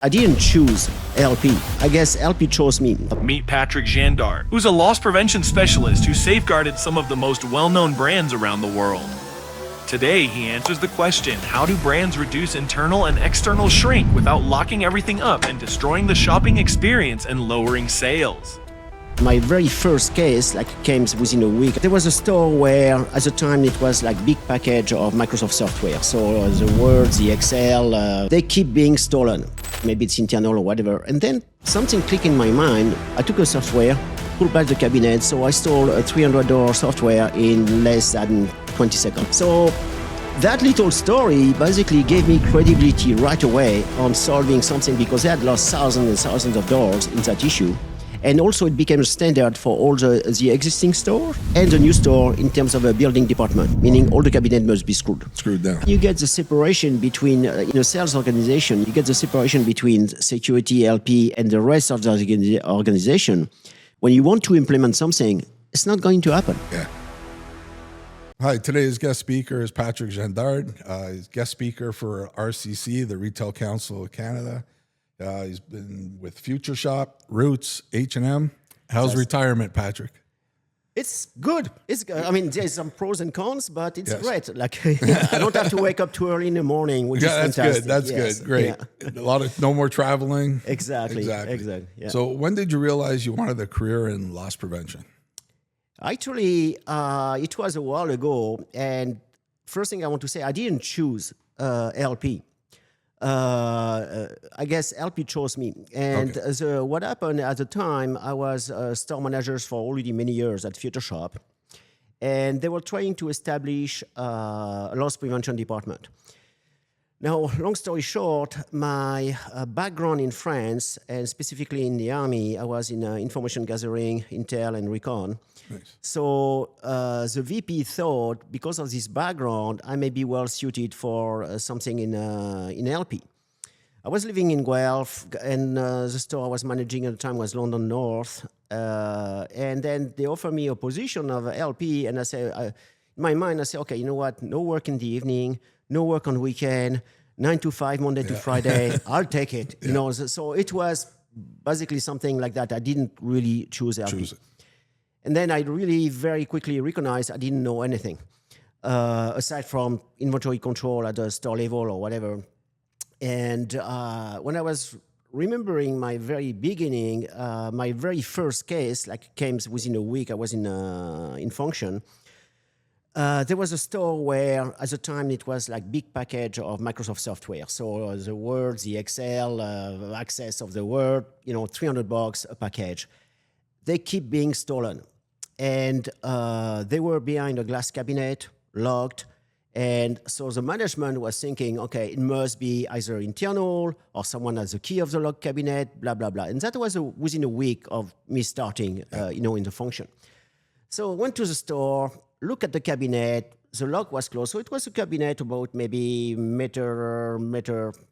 I didn't choose LP. I guess LP chose me. Meet Patrick Jandard, who's a loss prevention specialist who safeguarded some of the most well-known brands around the world. Today, he answers the question, how do brands reduce internal and external shrink without locking everything up and destroying the shopping experience and lowering sales? My very first case came within a week. There was a store where at the time it was big package of Microsoft software. So the Word, the Excel, they keep being stolen. Maybe it's internal or whatever. And then something clicked in my mind. I took a software, pulled back the cabinet. So I stole a $300 software in less than 20 seconds. So that little story basically gave me credibility right away on solving something because they had lost thousands and thousands of dollars in that issue. And also it became a standard for all the existing store and the new store in terms of a building department, meaning all the cabinet must be screwed down. You get the separation between, in a sales organization, you get the separation between security, LP, and the rest of the organization. When you want to implement something, it's not going to happen. Yeah. Hi, today's guest speaker is Patrick Jandard. He's guest speaker for RCC, the Retail Council of Canada. He's been with Future Shop, Roots, H&M. How's retirement, Patrick? It's good. It's good. I mean, there's some pros and cons, but it's great. I don't have to wake up too early in the morning, which is fantastic. That's good. Great. Yeah. No more traveling. Exactly. Yeah. So when did you realize you wanted a career in loss prevention? Actually, it was a while ago. And first thing I want to say, I didn't choose LP. I guess LP chose me. And what happened at the time, I was store manager for already many years at Future Shop. And they were trying to establish a loss prevention department. Now, long story short, my background in France, and specifically in the army, I was in information gathering, intel, and recon. Nice. So the VP thought, because of this background, I may be well suited for something in LP. I was living in Guelph, and the store I was managing at the time was London North. And then they offered me a position of LP, and I said, in my mind, I said, okay, you know what? No work in the evening, no work on weekend, 9 to 5, Monday to Friday. I'll take it. You know, so it was basically something like that. I didn't really choose LP. And then I really very quickly recognized I didn't know anything aside from inventory control at the store level or whatever. And when I was remembering my very beginning, my very first case came within a week. I was in function. There was a store where, at the time, it was big package of Microsoft software. So the Word, the Excel, access of the Word, $300 a package. They keep being stolen. And they were behind a glass cabinet, locked. And so the management was thinking, okay, it must be either internal or someone has the key of the locked cabinet, blah, blah, blah. And that was within a week of me starting, in the function. So I went to the store, look at the cabinet. The lock was closed. So it was a cabinet about maybe 1 meter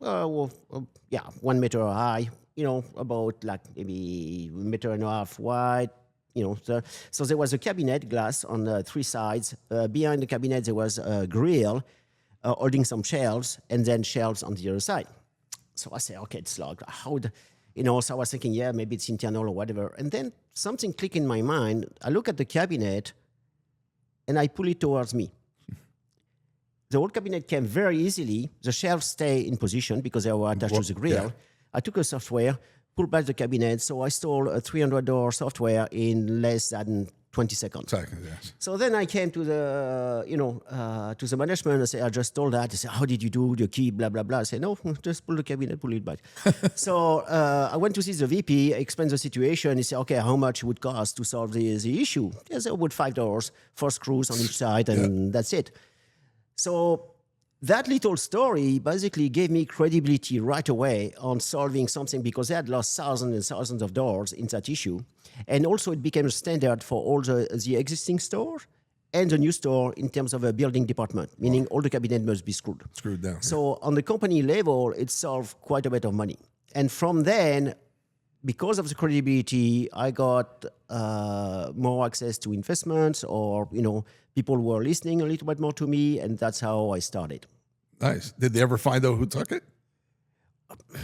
high, about maybe 1.5 meters wide. So there was a cabinet glass on 3 sides. Behind the cabinet, there was a grill holding some shelves, and then shelves on the other side. So I said, okay, it's locked. So I was thinking, maybe it's internal or whatever. And then something clicked in my mind. I look at the cabinet, and I pull it towards me. The whole cabinet came very easily. The shelves stay in position because they were attached to the grill. Yeah. I took a software, pulled back the cabinet, so I stole a $300 software in less than 20 seconds. Yes. So then I came to the, to the management and said, I just stole that. They said, how did you do the key, blah, blah, blah. I said, no, just pull the cabinet, pull it back. So I went to see the VP, explained the situation. He said, okay, how much it would cost to solve the issue? Yes, about $5, 4 screws on each side, and that's it. So that little story basically gave me credibility right away on solving something because they had lost thousands and thousands of dollars in that issue. And also it became a standard for all the existing store and the new store in terms of a building department, meaning all the cabinet must be screwed down. So on the company level, it solved quite a bit of money. And from then, because of the credibility, I got more access to investments or, people were listening a little bit more to me, and that's how I started. Nice. Did they ever find out who took it?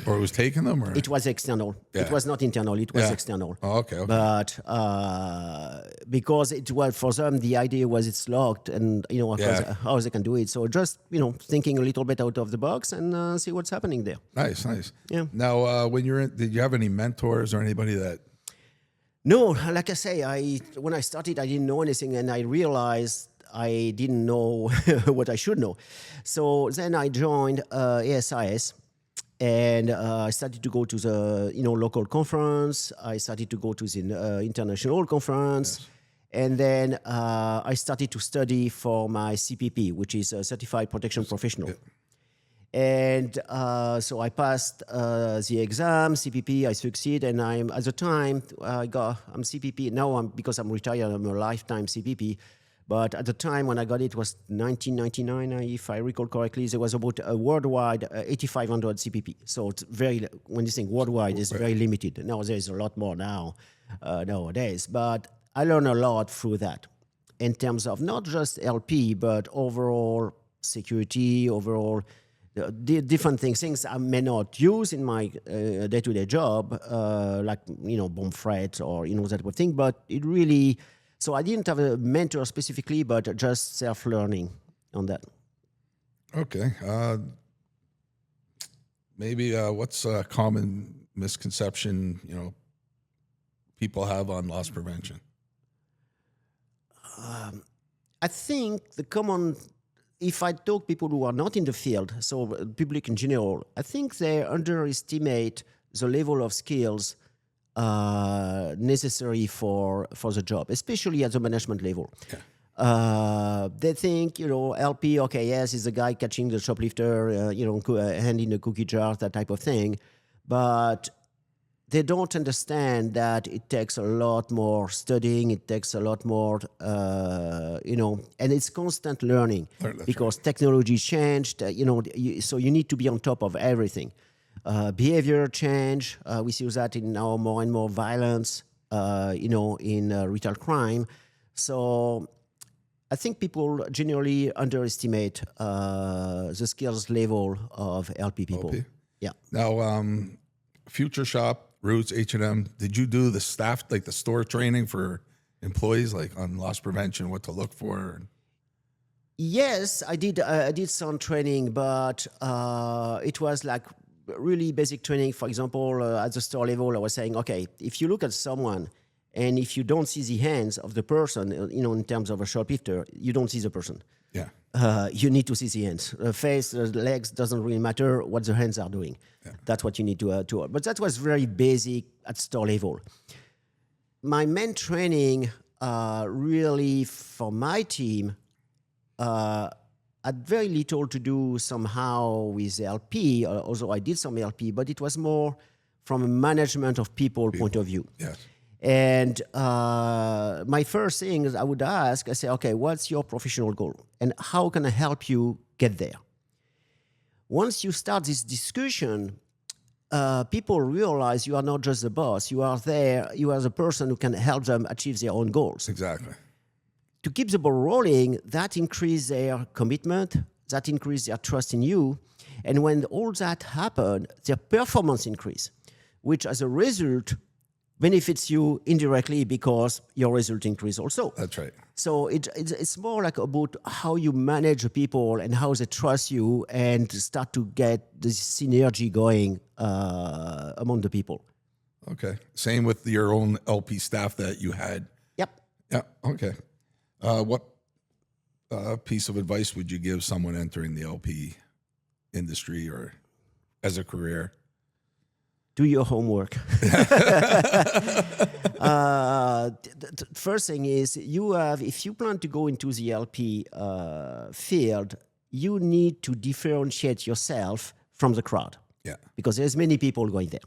Or it was taking them? Or? It was external. Yeah. It was not internal. It was Yeah. external. Oh, okay. But because it was for them, the idea was it's locked, and how they can do it. So just thinking a little bit out of the box and see what's happening there. Nice. Yeah. Now, when you're in, did you have any mentors or anybody that? No, like I say, when I started, I didn't know anything, and I realized I didn't know what I should know. So then I joined ASIS. And I started to go to the local conference. I started to go to the international conference. Yes. And then I started to study for my CPP, which is a Certified Protection Professional. Yeah. And so I passed the exam, CPP, I succeed, and I'm CPP. Now because I'm retired, I'm a lifetime CPP. But at the time when I got it was 1999, if I recall correctly, there was about a worldwide 8,500 CPP. So it's when you think worldwide, it's very limited. Now there's a lot more nowadays. But I learned a lot through that in terms of not just LP, but overall security, overall different things I may not use in my day-to-day job, like bomb threats or that type of thing. But it really. So I didn't have a mentor specifically, but just self-learning on that. Okay. Maybe what's a common misconception people have on loss prevention? I think the common, if I talk people who are not in the field, so public in general, I think they underestimate the level of skills necessary for the job, especially at the management level. Yeah. They think, LP, okay, yes, is the guy catching the shoplifter, handing the cookie jar, that type of thing. But they don't understand that it takes a lot more studying, it takes a lot more, and it's constant learning because technology changed, so you need to be on top of everything. Behavior change, we see that in now more and more violence, in retail crime. So I think people generally underestimate the skills level of LP people. LP? Yeah. Now, Future Shop, Roots, H&M, did you do the staff, like the store training for employees, like on loss prevention, what to look for? Yes, I did. I did some training, but it was like really basic training. For example, at the store level, I was saying, okay, if you look at someone and if you don't see the hands of the person, in terms of a shoplifter, you don't see the person. Yeah. You need to see the hands. The face, the legs, doesn't really matter what the hands are doing. Yeah. That's what you need to. But that was very basic at store level. My main training, really for my team, had very little to do somehow with LP, although I did some LP, but it was more from a management of people point of view. Yes. And my first thing is I would ask, I say, okay, what's your professional goal? And how can I help you get there? Once you start this discussion, people realize you are not just the boss. You are there. You are the person who can help them achieve their own goals. Exactly. To keep the ball rolling, that increases their commitment, that increases their trust in you. And when all that happens, their performance increase, which as a result benefits you indirectly because your result increase also. That's right. So it's more like about how you manage the people and how they trust you and start to get this synergy going among the people. Okay. Same with your own LP staff that you had. Yep. Yeah. Okay. What piece of advice would you give someone entering the LP industry or as a career? Do your homework. First thing is if you plan to go into the LP field, you need to differentiate yourself from the crowd. Yeah. Because there's many people going there.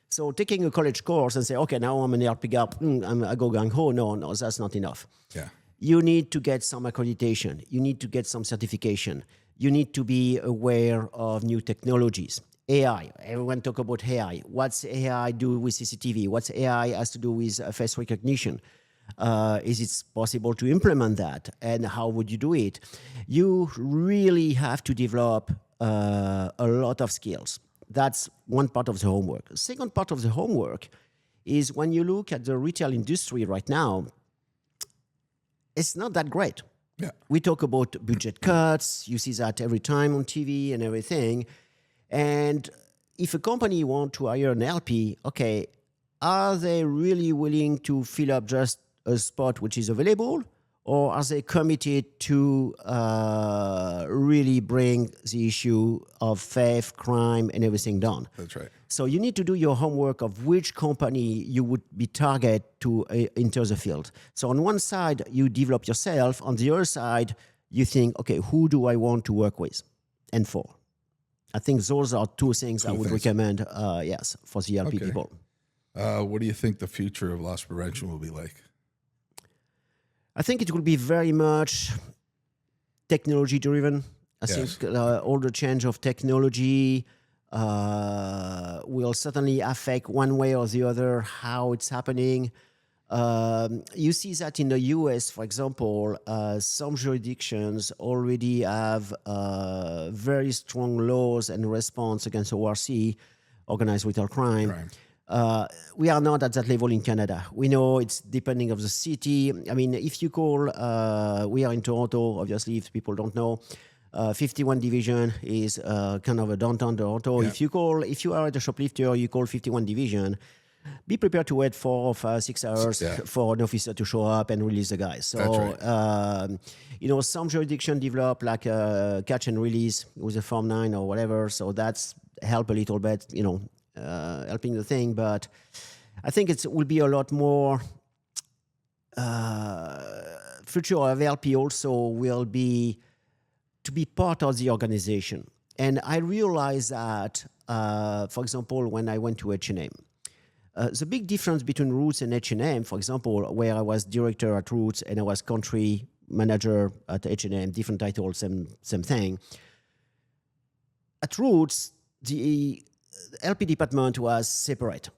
So taking a college course and say, okay, now I'm an LP guy, I go gung-ho, no, that's not enough. Yeah. You need to get some accreditation. You need to get some certification. You need to be aware of new technologies. AI, everyone talk about AI. What's AI do with CCTV? What's AI has to do with face recognition? Is it possible to implement that? And how would you do it? You really have to develop a lot of skills. That's one part of the homework. The second part of the homework is when you look at the retail industry right now, it's not that great. Yeah. We talk about budget cuts. You see that every time on TV and everything. And if a company wants to hire an LP, okay, are they really willing to fill up just a spot which is available? Or are they committed to really bring the issue of theft, crime, and everything down? That's right. So you need to do your homework of which company you would be target to enter the field. So on one side, you develop yourself. On the other side, you think, okay, who do I want to work with and for? I think those are two things I would recommend, yes, for the LP people. What do you think the future of loss prevention will be like? I think it will be very much technology-driven. I think all the change of technology will certainly affect one way or the other how it's happening. You see that in the US, for example, some jurisdictions already have very strong laws and response against ORC, organized retail crime. We are not at that level in Canada. We know it's depending of the city. I mean, if you call, we are in Toronto, obviously, if people don't know, 51 division is kind of a downtown Toronto. Yeah. If you are at a shoplifter, you call 51 division, be prepared to wait 4 or 5, 6 hours for an officer to show up and release the guy. So, some jurisdiction develop like a catch and release with a Form 9 or whatever. So that's help a little bit, helping the thing. But I think it will be a lot more future of LP also will be to be part of the organization. And I realized that, for example, when I went to H&M, the big difference between Roots and H&M, for example, where I was director at Roots and I was country manager at H&M, different titles, same thing. At Roots, the LP department was separate.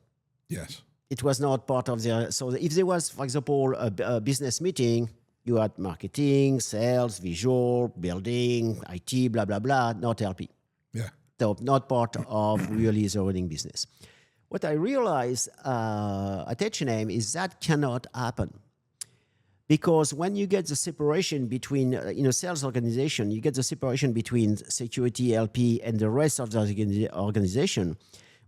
Yes. It was not part of their... So if there was, for example, a business meeting, you had marketing, sales, visual, building, IT, blah, blah, blah, not LP. Yeah. So not part of really the running business. What I realized at H&M is that cannot happen. Because when you get the separation between, in a sales organization, you get the separation between security, LP, and the rest of the organization.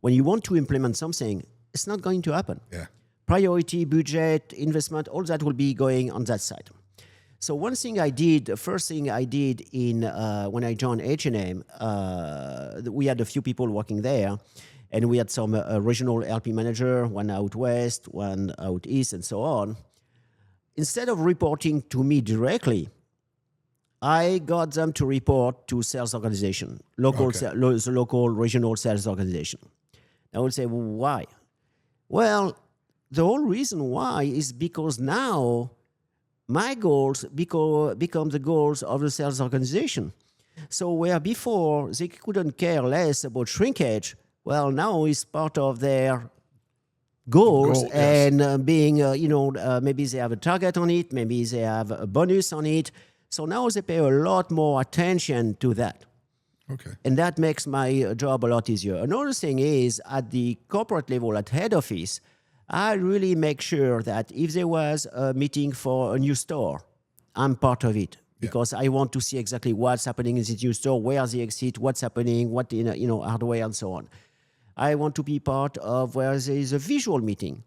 When you want to implement something, it's not going to happen. Yeah. Priority, budget, investment, all that will be going on that side. So one thing I did, the first thing I did in when I joined H&M, we had a few people working there, and we had some regional LP manager, one out west, one out east, and so on. Instead of reporting to me directly, I got them to report to sales organization, the local regional sales organization. I would say, well, why? Well, the whole reason why is because now my goals become the goals of the sales organization. So where before they couldn't care less about shrinkage, well, now it's part of their goals and being, maybe they have a target on it, maybe they have a bonus on it. So now they pay a lot more attention to that. Okay. And that makes my job a lot easier. Another thing is at the corporate level, at head office, I really make sure that if there was a meeting for a new store, I'm part of it. Because I want to see exactly what's happening in the new store, where's the exit, what's happening, what hardware and so on. I want to be part of where there is a visual meeting.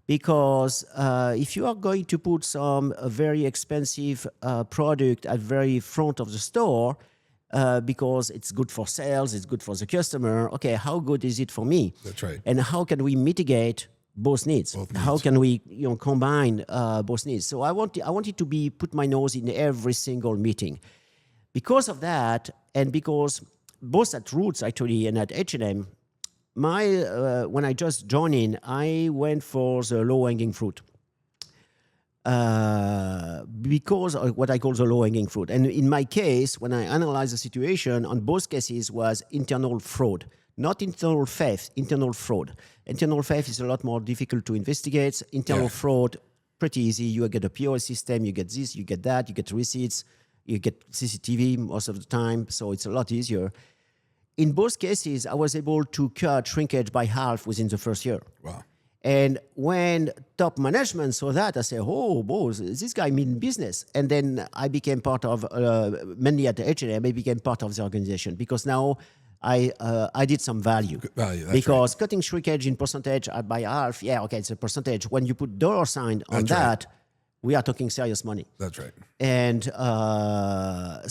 Because if you are going to put some very expensive product at very front of the store, because it's good for sales, it's good for the customer, okay, how good is it for me? That's right. And how can we mitigate both needs? How can we combine both needs? So I wanted to put my nose in every single meeting. Because of that, and because both at Roots actually and at H&M, when I just joined in, I went for the low-hanging fruit. Because of what I call the low-hanging fruit. And in my case, when I analyzed the situation, on both cases was internal fraud. Not internal theft, internal fraud. Internal theft is a lot more difficult to investigate. Internal fraud, pretty easy. You get a POS system, you get this, you get that, you get receipts, you get CCTV most of the time, so it's a lot easier. in both cases, I was able to cut shrinkage by half within the first year. Wow. And when top management saw that, I said, oh, boss, this guy mean business. And then I became part of, mainly at the H&M, I became part of the organization because now I did some value. Value, that's because cutting shrinkage in percentage by half, yeah, okay, it's a percentage. When you put dollar sign on that, we are talking serious money. That's right. And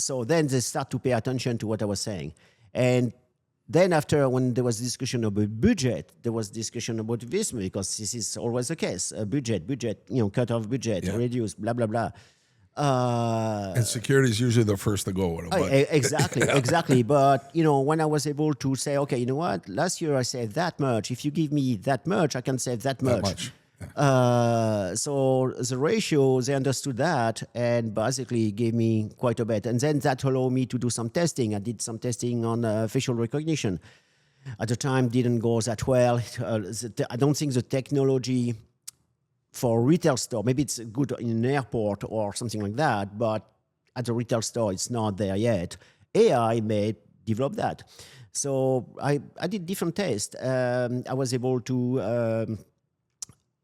so then they start to pay attention to what I was saying. And then after, when there was discussion about budget, there was discussion about this, because this is always the case. Budget, cut off budget, reduce, blah, blah, blah. And security is usually the first to go with it. Exactly. But, when I was able to say, okay, you know what? Last year I saved that much. If you give me that much, I can save that much. So the ratio, they understood that and basically gave me quite a bit. And then that allowed me to do some testing. I did some testing on facial recognition. At the time, didn't go that well. I don't think the technology for retail store, maybe it's good in an airport or something like that, but at the retail store, it's not there yet. AI may develop that. So I did different tests. I was able to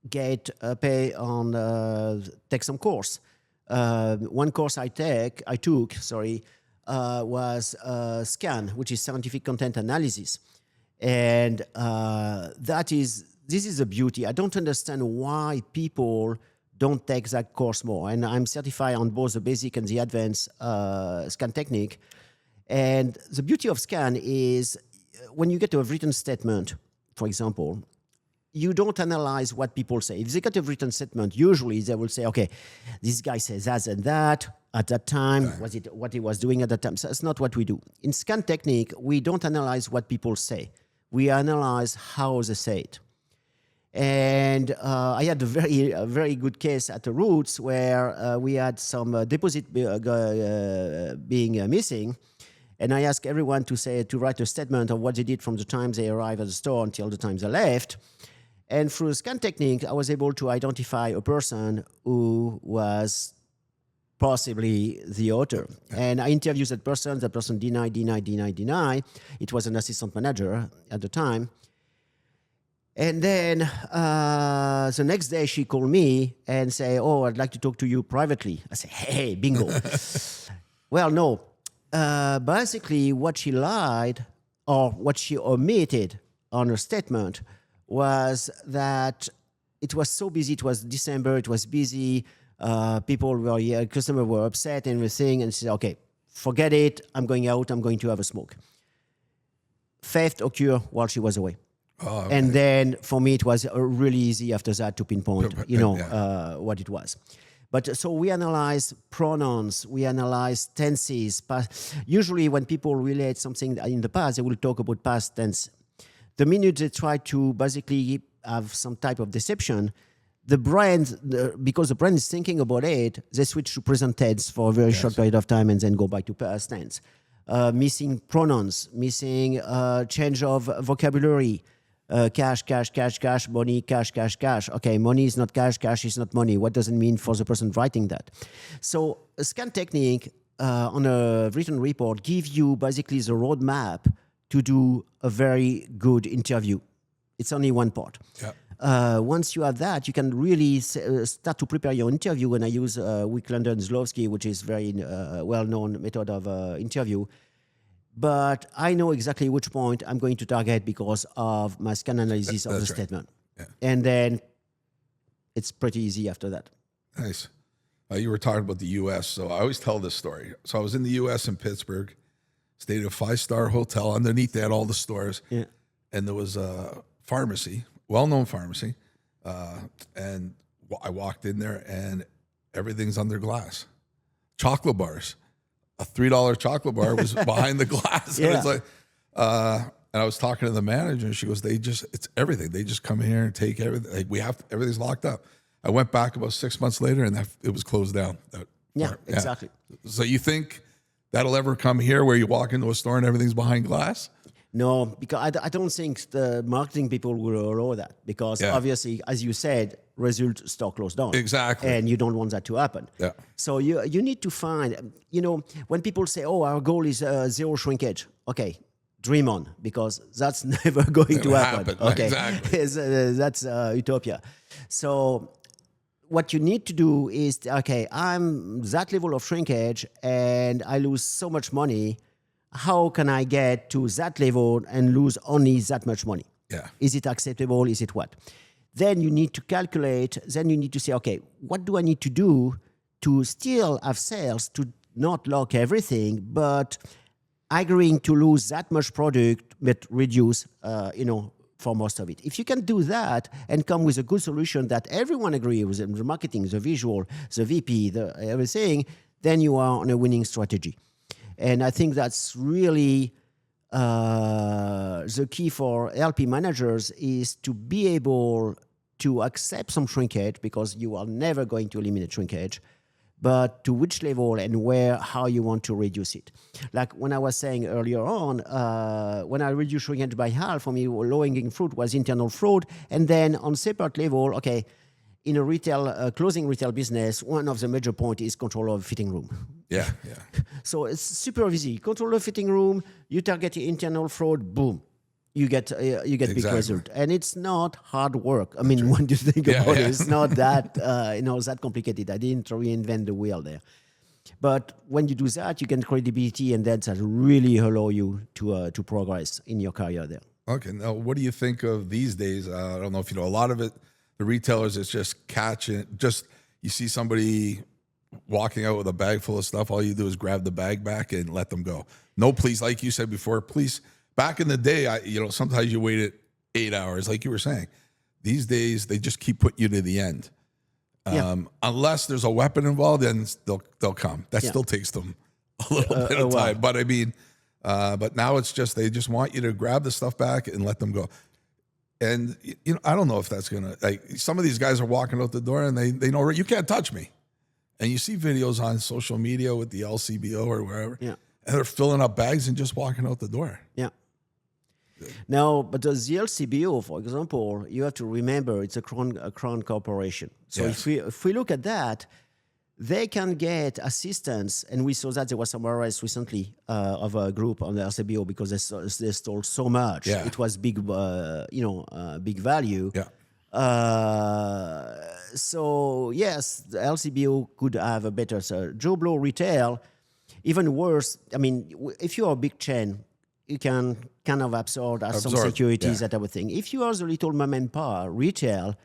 get pay on take some course. One course I took was SCAN, which is scientific content analysis, and this is a beauty. I don't understand why people don't take that course more. And I'm certified on both the basic and the advanced SCAN technique. And the beauty of SCAN is when you get a written statement, for example, you don't analyze what people say. If they get a written statement, usually they will say, okay, this guy says that and that at that time, was it what he was doing at that time? So that's not what we do. In SCAN technique, we don't analyze what people say. We analyze how they say it. And I had a very good case at the Roots where we had some deposit being missing. And I asked everyone to write a statement of what they did from the time they arrived at the store until the time they left. And through SCAN technique, I was able to identify a person who was possibly the author. And I interviewed that person. The person denied. It was an assistant manager at the time. And then the next day she called me and say, oh, I'd like to talk to you privately. I say, hey, bingo. Well, no. Basically, what she lied or what she omitted on her statement was that it was so busy. It was December. It was busy. Customers were upset and everything. And she said, okay, forget it. I'm going out. I'm going to have a smoke. Theft occurred while she was away. Oh, okay. And then for me, it was really easy after that to pinpoint, what it was. But so we analyze pronouns, we analyze tenses. Usually when people relate something in the past, they will talk about past tense. The minute they try to basically have some type of deception, the brand, because the brand is thinking about it, they switch to present tense for a very short period of time and then go back to past tense. Missing pronouns, missing change of vocabulary. Cash, money, cash. Okay, money is not cash is not money. What does it mean for the person writing that? So a SCAN technique on a written report gives you basically the roadmap to do a very good interview. It's only one part. Yep. Once you have that, you can really start to prepare your interview. And I use Wicklander and Zlowski, which is very well-known method of interview. But I know exactly which point I'm going to target because of my SCAN analysis of the statement. Yeah. And then it's pretty easy after that. Nice. You were talking about the U.S., so I always tell this story. So I was in the U.S. in Pittsburgh, stayed at a 5-star hotel. Underneath they had all the stores. Yeah. And there was a pharmacy, well-known pharmacy. And I walked in there and everything's under glass. Chocolate bars. A $3 chocolate bar was behind the glass. And it's like, and I was talking to the manager, and she goes, it's everything. They just come here and take everything. Like everything's locked up. I went back about 6 months later, and it was closed down. Exactly. So you think that'll ever come here, where you walk into a store and everything's behind glass? No, because I don't think the marketing people will allow that. Because obviously, as you said, result store closed down. Exactly. And you don't want that to happen. Yeah. So you need to find, when people say, oh, our goal is zero shrinkage. Okay, dream on, because that's never going to happen. Okay, Exactly. That's utopia. So what you need to do is, okay, I'm that level of shrinkage and I lose so much money. How can I get to that level and lose only that much money? Yeah. Is it acceptable? Is it what? Then you need to calculate. Then you need to say, okay, what do I need to do to still have sales, to not lock everything, but agreeing to lose that much product, but reduce, for most of it. If you can do that and come with a good solution that everyone agrees with, the marketing, the visual, the VP, everything, then you are on a winning strategy. And I think that's really the key for LP managers, is to be able to accept some shrinkage, because you are never going to eliminate shrinkage, but to which level and where, how you want to reduce it. Like when I was saying earlier on, when I reduced shrinkage by half, for me, low-hanging fruit was internal fraud. And then on separate level, okay, in a retail, clothing retail business, one of the major points is control of fitting room. Yeah. So it's super easy. Control the fitting room, you target the internal fraud, boom. You get big result, and it's not hard work. I mean, when you think about it, it's not that that complicated. I didn't reinvent the wheel there, but when you do that, you get credibility, and that really allow you to progress in your career there. Okay. Now, what do you think of these days? I don't know if you know, a lot of it, the retailers is just catching. Just you see somebody walking out with a bag full of stuff, all you do is grab the bag back and let them go. No, please, like you said before, please. Back in the day, sometimes you waited 8 hours, like you were saying. These days, they just keep putting you to the end. Unless there's a weapon involved, then they'll come. That still takes them a little bit of time. But I mean, but now it's just, they just want you to grab the stuff back and let them go. And, I don't know if that's going to, like, some of these guys are walking out the door and they know, you can't touch me. And you see videos on social media with the LCBO or wherever. Yeah. And they're filling up bags and just walking out the door. Yeah. Now, but the LCBO, for example, you have to remember it's a crown corporation. So if we look at that, they can get assistance, and we saw that there was some arrests recently of a group on the LCBO because they stole so much. Yeah. It was big, big value. Yeah. So yes, the LCBO could have a better. So Joe Blow retail, even worse. I mean, if you are a big chain, you can kind of absorb some securities, that type of thing. If you are the little mom and pop retail,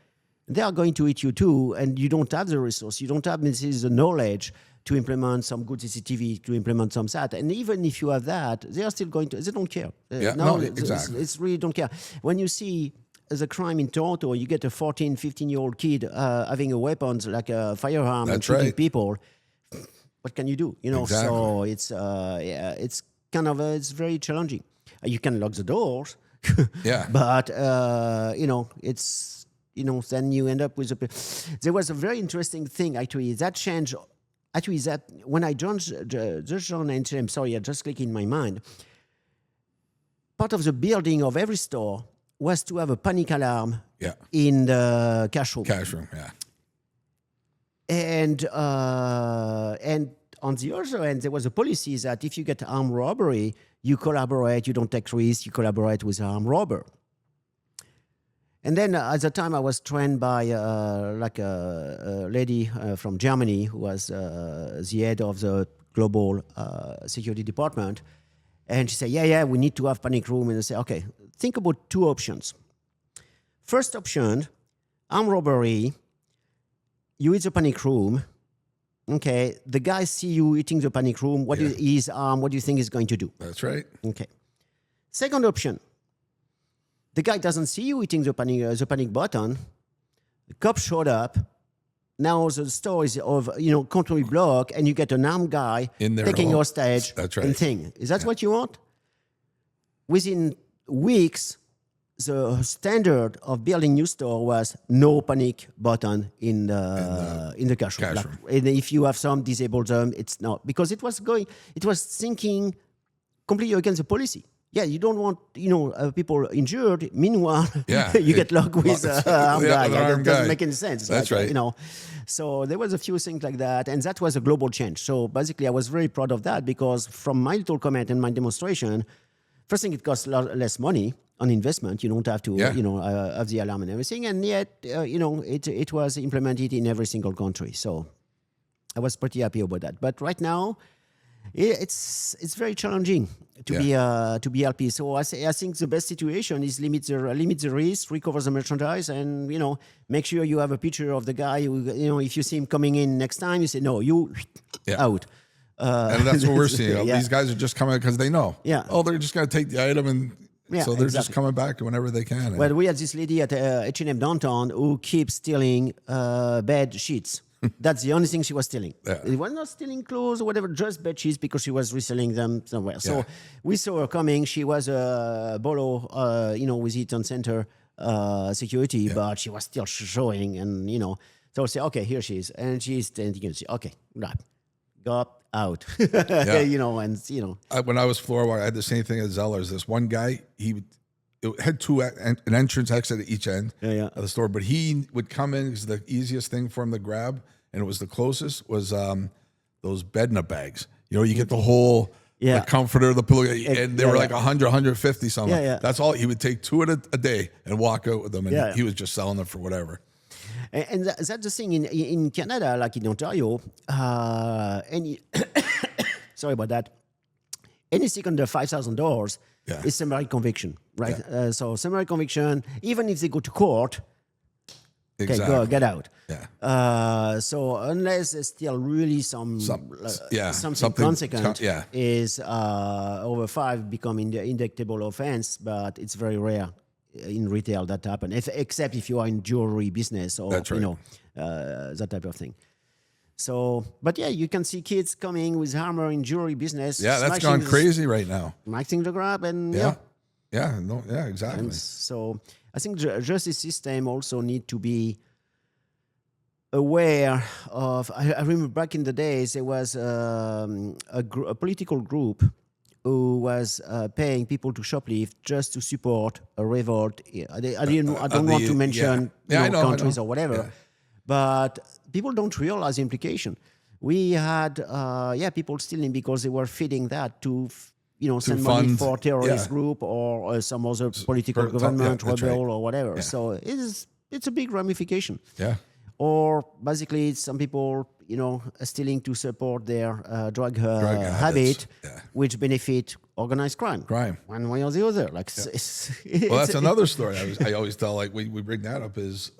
they are going to eat you too, and you don't have the resource, you don't have the knowledge to implement some good CCTV, to implement some SAT. And even if you have that, they are still going to, they don't care. Exactly. It's really don't care. When you see the crime in Toronto, you get a 14, 15-year-old kid having a weapon like a firearm and shooting people. What can you do? So it's it's kind of it's very challenging. You can lock the doors, but it's then you end up with a. There was a very interesting thing actually that changed. Actually, that when I joined I'm sorry, I just clicked in my mind. Part of the building of every store was to have a panic alarm in the cash room. And on the other end, there was a policy that if you get armed robbery, you collaborate, you don't take risks, you collaborate with an armed robber. And then at the time, I was trained by a lady from Germany who was the head of the global security department. And she said, we need to have panic room. And I said, okay, think about two options. First option, armed robbery, you hit the panic room. Okay, the guy see you eating the panic room. What is his arm? What do you think he's going to do? That's right. Okay. Second option, the guy doesn't see you eating the panic button. The cop showed up. Now the store is control block, and you get an armed guy in there taking your stage. That's right. And thing. Is that what you want? Within weeks, the standard of building new store was no panic button in the cash room. And if you have some, disable them. It's not, because it was thinking completely against the policy. Yeah, you don't want people injured. Meanwhile, you get locked with an armed guy. That doesn't make any sense. That's right. So there was a few things like that, and that was a global change. So basically, I was very proud of that because from my little comment and my demonstration, first thing, it costs less money on investment. You don't have to, Yeah. have the alarm and everything. And yet, it was implemented in every single country. So I was pretty happy about that. But right now, it's very challenging to be LP. So I think the best situation is limit the risk, recover the merchandise, and make sure you have a picture of the guy who, if you see him coming in next time, you say no, you out. And that's what we're seeing. Yeah. These guys are just coming because they know. Yeah. Oh, they're just going to take the item, and so they're just coming back whenever they can. Well, we had this lady at H&M downtown who keeps stealing bed sheets. That's the only thing she was stealing. Yeah. It was not stealing clothes or whatever, just bed sheets because she was reselling them somewhere. So we saw her coming. She was a bolo, with Eaton Center security, but she was still showing. And, so I say, okay, here she is. And she's standing and say, okay, right, go out. When I was floor walker, I had the same thing at Zeller's. This one guy, it had an entrance exit at each end of the store, but he would come in because the easiest thing for him to grab, and it was the closest, was those Bedna bags. You get the whole the comforter, the pillow, and they were like 100, 150 something. That's all. He would take 2 a day and walk out with them, and he was just selling them for whatever. And that's the thing in Canada, like in Ontario, sorry about that, anything under $5,000 is summary conviction, right? So summary conviction, even if they go to court, okay, get out. So unless there's still really something consequent, is over 5 become indictable offense, but it's very rare in retail that happen, except if you are in jewelry business or that type of thing. So, but you can see kids coming with hammer in jewelry business. Yeah, that's gone crazy right now. Maxing the grab and exactly. And so I think the justice system also need to be aware of. I remember back in the days there was a political group who was paying people to shoplift just to support a revolt. I don't want to mention countries or whatever, but people don't realize the implication. We had people stealing because they were feeding that to send money for terrorist group or some other political government rebel or whatever. So it's a big ramification. Yeah. Or basically, some people, stealing to support their drug habit, which benefit organized crime. One way or the other. Well, that's another story. I always tell, we bring that up is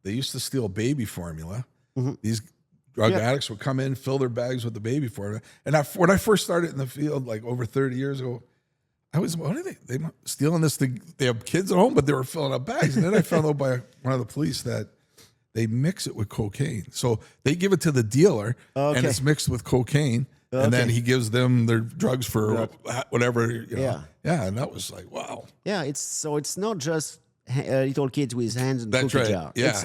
they used to steal baby formula. Mm-hmm. These drug addicts would come in, fill their bags with the baby formula. And when I first started in the field, over 30 years ago, I was, what are they stealing this thing? They have kids at home, but they were filling up bags. And then I found out by one of the police that they mix it with cocaine. So they give it to the dealer, and it's mixed with cocaine, and then he gives them their drugs for whatever. And that was like, wow. Yeah, it's not just little kids with hands and cookie jar. Yeah, it's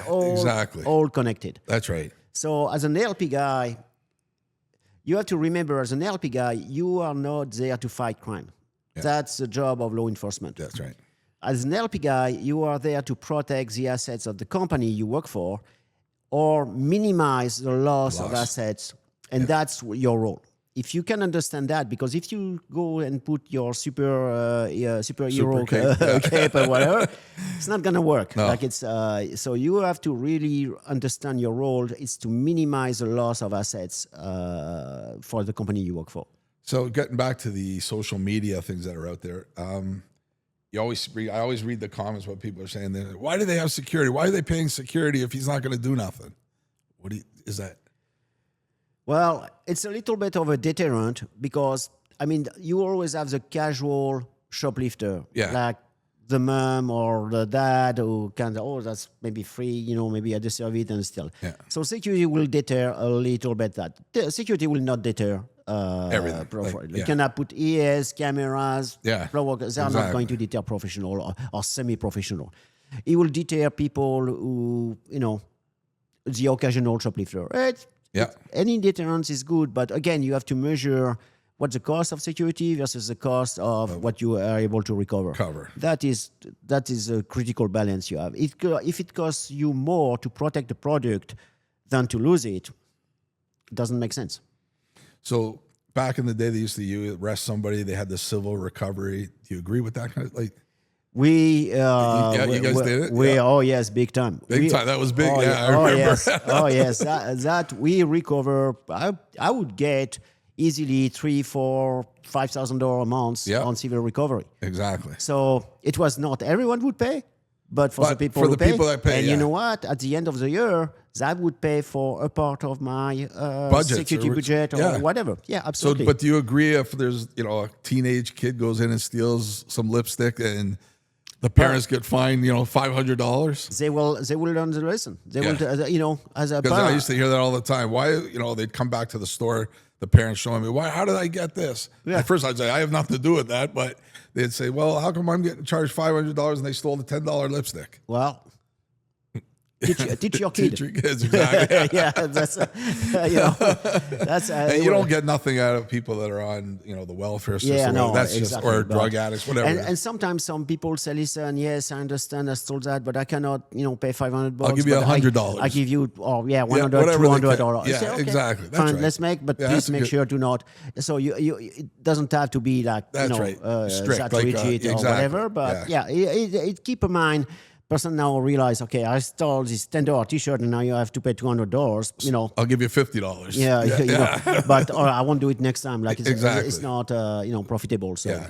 all connected. That's right. So as an LP guy, you have to remember, as an LP guy, you are not there to fight crime. Yeah. That's the job of law enforcement. That's right. As an LP guy, you are there to protect the assets of the company you work for or minimize the loss of assets, and that's your role. If you can understand that, because if you go and put your superhero cape or whatever, it's not going to work. No. So you have to really understand your role is to minimize the loss of assets for the company you work for. So getting back to the social media things that are out there, I always read the comments what people are saying. Why do they have security? Why are they paying security if he's not going to do nothing? Is that? Well, it's a little bit of a deterrent because, you always have the casual shoplifter, like the mom or the dad who that's maybe free, maybe I deserve it and still. Yeah. So security will deter a little bit that. Security will not deter everything. You cannot put ES, cameras, floor workers. They are not going to deter professional or semi-professional. It will deter people who, the occasional shoplifter. Any deterrence is good, but again, you have to measure what's the cost of security versus the cost of what you are able to recover. That is a critical balance you have. If it costs you more to protect the product than to lose it, it doesn't make sense. So back in the day, they used to arrest somebody. They had the civil recovery. Do you agree with that kind of like? We, you guys did it? We, Yeah. oh yes, big time. Big time. That was big. Oh, Yeah, I remember. Yes. Oh yes, that we recover. I would get easily $3,000, $4,000, $5,000 a month Yeah. on civil recovery. Exactly. So it was not everyone would pay, but for the people for who the people that pay, and yeah. you know what? At the end of the year, that would pay for a part of my security budget or yeah. whatever. Yeah, So, absolutely. but do you agree if there's a teenage kid goes in and steals some lipstick and the parents get fined $500? They will learn the lesson. They Yeah. will, as a Because I parent. used to hear that all the time. Why, they'd come back to the store, the parents showing me, how did I get this? Yeah. At first I'd say, I have nothing to do with that. But they'd say, well, how come I'm getting charged $500 and they stole the $10 lipstick? Well, teach your kid. Teach your kids, exactly. Yeah, that's that's. And you don't get nothing out of people that are on, the welfare system. Yeah, no, that's exactly. or drug addicts, whatever. And sometimes some people say, "Listen, yes, I understand, I stole that, but I cannot, pay $500. I'll give you $100. I give you, $100, whatever they can. $200. Yeah, Say, okay, exactly. That's fine, right. let's make, but Yeah, please that's make good. sure to not. So it doesn't have to be like That's right. Strict, that like, rigid or exactly. whatever. But it keep in mind. Person now realize, okay, I stole this $10 T-shirt and now you have to pay $200. I'll give you $50. Yeah. But I won't do it next time. Like Exactly. it's not profitable. So Yeah.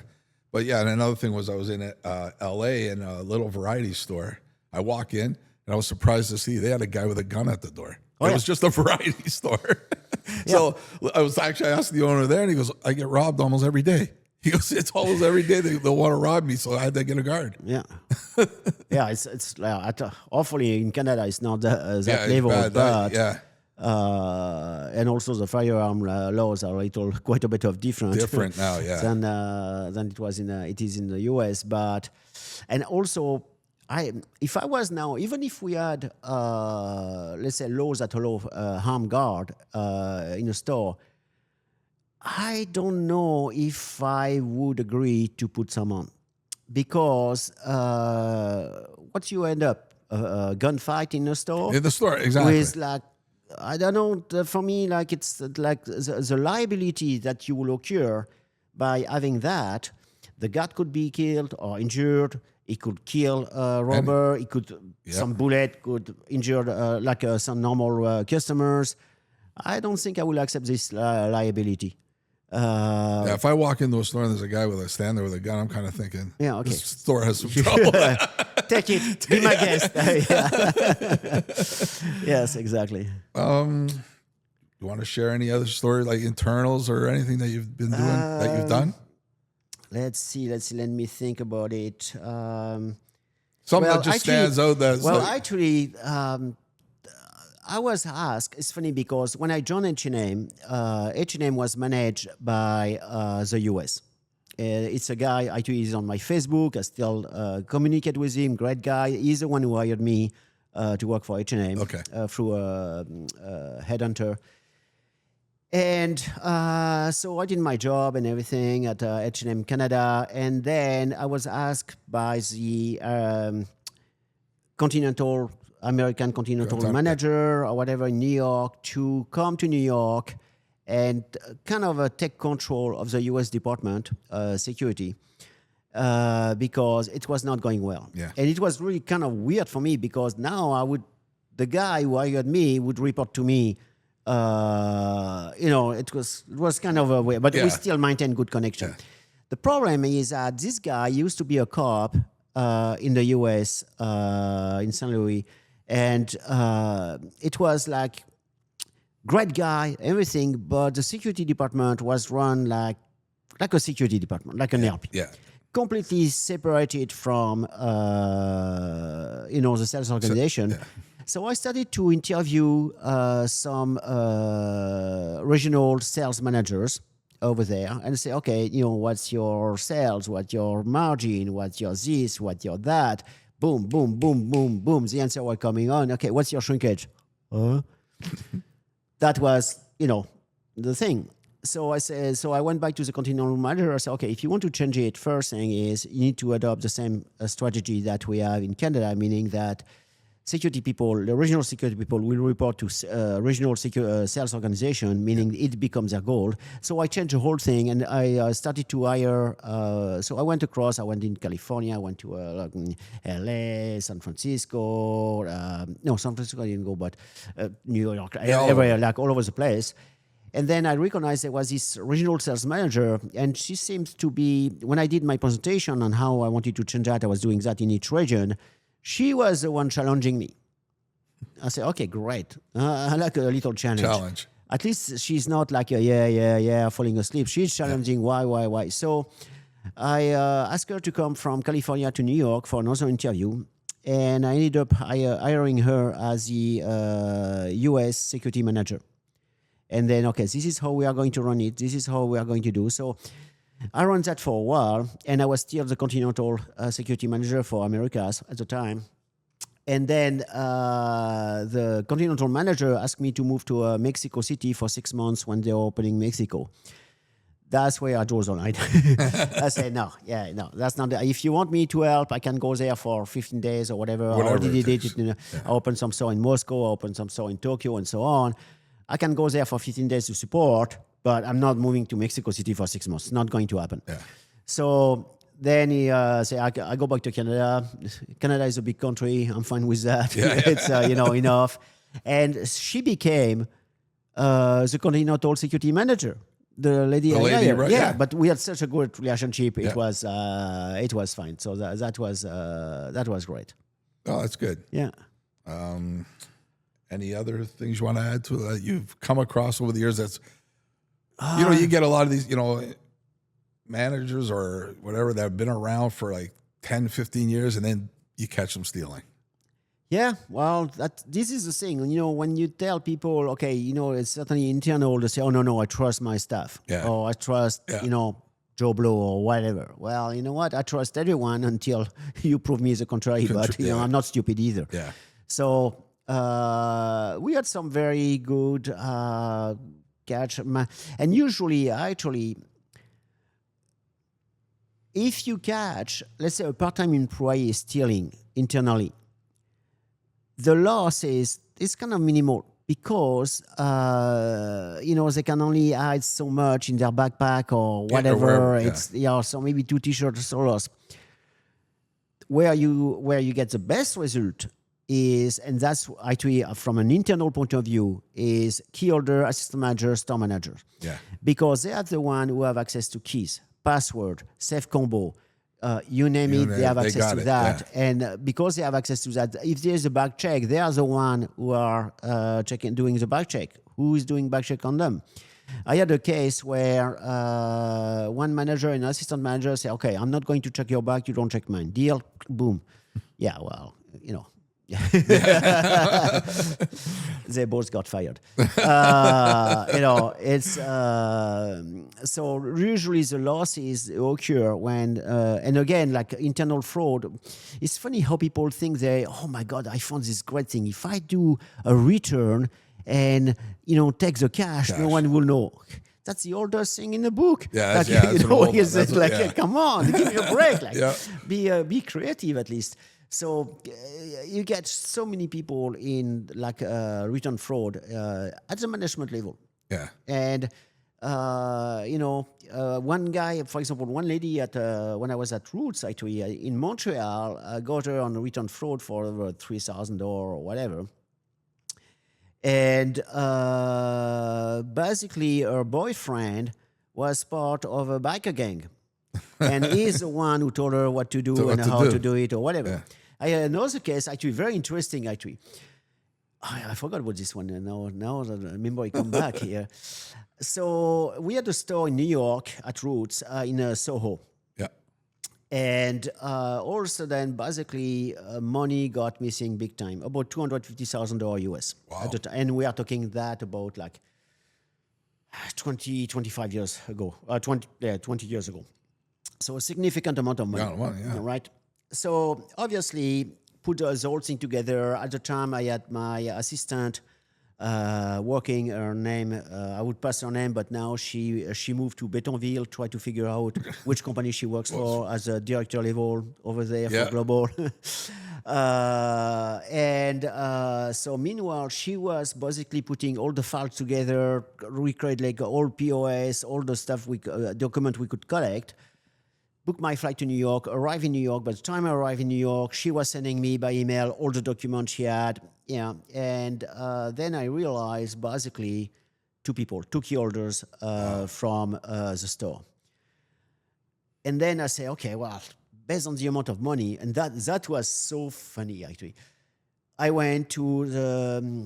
But and another thing was I was in LA in a little variety store. I walk in and I was surprised to see they had a guy with a gun at the door. It was just a variety store. So I asked the owner there and he goes, I get robbed almost every day. He goes, it's almost every day they'll want to rob me, so I had to get a guard. Yeah, yeah. It's hopefully in Canada it's not that level, bad, but and also the firearm laws are quite a bit of different now, yeah, than it is in the US. But and also if I was now, even if we had let's say laws that allow armed guard in a store. I don't know if I would agree to put some on because what you end up a gunfight in a store. In the store, exactly. With I don't know. For me, it's like the liability that you will occur by having that. The guard could be killed or injured. It could kill a robber. It could some bullet could injure some normal customers. I don't think I will accept this liability. If I walk into a store and there's a guy with a stand there with a gun, I'm kind of thinking, okay. This store has some trouble. Take it. Be my guest. Yes, exactly. You want to share any other story, like internals or anything that you've been doing, that you've done? Let's see. Let me think about it. Something that just stands out. Actually, I was asked, it's funny because when I joined H&M, H&M was managed by the US. It's a guy, actually he's on my Facebook, I still communicate with him, great guy. He's the one who hired me to work for H&M through a headhunter. And so I did my job and everything at H&M Canada. And then I was asked by the American Continental manager or whatever in New York to come to New York and kind of take control of the U.S. Department security because it was not going well. Yeah. And it was really kind of weird for me because now the guy who hired me would report to me. It was kind of a way, but we still maintain good connection. Yeah. The problem is that this guy used to be a cop in the U.S. In St. Louis. And it was like great guy, everything, but the security department was run like a security department, like an ERP. Yeah. Completely separated from the sales organization. So I started to interview some regional sales managers over there and say, okay, what's your sales, what's your margin, what's your this, what's your that. Boom, boom, boom, boom, boom. The answer was coming on. Okay, what's your shrinkage? That was, the thing. So I went back to the continental manager. I said, okay, if you want to change it, first thing is you need to adopt the same strategy that we have in Canada, meaning that security people, the regional security people will report to regional sales organization, meaning it becomes their goal. So I changed the whole thing, and I started to hire. So I went across. I went in California. I went to LA, San Francisco. No, San Francisco I didn't go, but New York, everywhere, like all over the place. And then I recognized there was this regional sales manager, and she seems to be, when I did my presentation on how I wanted to change that, I was doing that in each region. She was the one challenging me. I said, okay, great. I like a little challenge. At least she's not like, falling asleep. She's challenging, why. So I asked her to come from California to New York for another interview. And I ended up hiring her as the US security manager. And then, okay, this is how we are going to run it. This is how we are going to do. So I ran that for a while, and I was still the continental security manager for Americas at the time. And then the continental manager asked me to move to Mexico City for 6 months when they were opening Mexico. That's where I draw the line. I said, no, that's not. If you want me to help, I can go there for 15 days or whatever. I already did it. I opened some store in Moscow, I opened some store in Tokyo, and so on. I can go there for 15 days to support, but I'm not moving to Mexico City for 6 months. It's not going to happen. Yeah. So then he said, I go back to Canada. Canada is a big country. I'm fine with that. It's, enough. And she became the continental security manager. The lady, right? Yeah, but we had such a good relationship. It was fine. So that was great. Oh, that's good. Yeah. Any other things you want to add to that you've come across over the years? That's you get a lot of these managers or whatever that have been around for like 10, 15 years, and then you catch them stealing. Yeah, well, this is the thing. When you tell people, okay, it's certainly internal to say, oh, no, I trust my staff. Yeah. Or I trust, Joe Blow or whatever. Well, you know what? I trust everyone until you prove me the contrary. But, I'm not stupid either. Yeah. So we had some very good catch. And usually, actually, if you catch, let's say, a part-time employee stealing internally, the loss is kind of minimal because, they can only hide so much in their backpack or whatever. So maybe 2 T-shirts or loss. Where you get the best result is, and that's actually from an internal point of view, is key holder, assistant manager, store manager. Yeah. Because they are the one who have access to keys, password, safe combo, you name it, they have access to that. Yeah. And because they have access to that, if there's a back check, they are the one who are doing the back check. Who is doing back check on them? I had a case where one manager and assistant manager say, okay, I'm not going to check your back, you don't check mine. Deal, boom. Yeah, well, they both got fired. It's so usually the losses occur when, and again, like internal fraud. It's funny how people think oh my God, I found this great thing. If I do a return and take the cash, no one will know. That's the oldest thing in the book. Yeah, come on, give me a break. Be creative at least. So you get so many people in return fraud at the management level. Yeah. And, one guy, for example, one lady when I was at Roots, actually, in Montreal, I got her on a return fraud for over $3,000 or whatever. And basically her boyfriend was part of a biker gang. And he's the one who told her what to do and how to do it or whatever. Yeah. I had another case, actually, very interesting, actually. I forgot about this one. Now I remember I come back here. So we had a store in New York at Roots in Soho. Yeah. And all of a sudden, basically, money got missing big time, about $250,000 US. Wow. At the time. And we are talking that about 25 years ago, 20 years ago. So a significant amount of money, right? So obviously, put the whole thing together. At the time, I had my assistant working. Her name, I would pass her name, but now she moved to Betonville, try to figure out which company she works for as a director level over there for global. So meanwhile, she was basically putting all the files together, recreate like all POS, all the stuff document we could collect. Book my flight to New York, arrive in New York. By the time I arrived in New York, she was sending me by email all the documents she had. Yeah, and then I realized basically two key holders from the store. And then I say, okay, well, based on the amount of money, and that was so funny actually. I went to the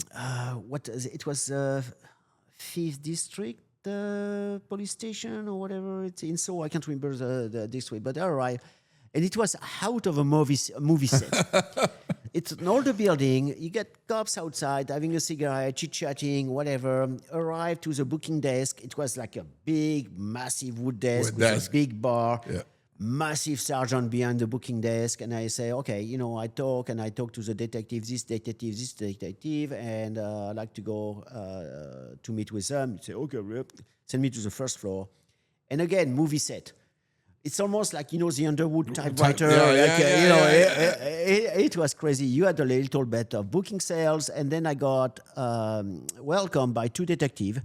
it was 5th District police station or whatever it's in. So I can't remember the district, but I arrived, and it was out of a movie set. It's an older building. You get cops outside having a cigarette, chit-chatting, whatever. Arrived to the booking desk. It was like a big, massive wood desk with a big bar. Yeah. Massive sergeant behind the booking desk. And I say, okay, I talk to the detective, this detective, and I'd like to go to meet with them. Say, okay, send me to the first floor. And again, movie set. It's almost like, the Underwood typewriter. It was crazy. You had a little bit of booking sales, and then I got welcomed by two detectives,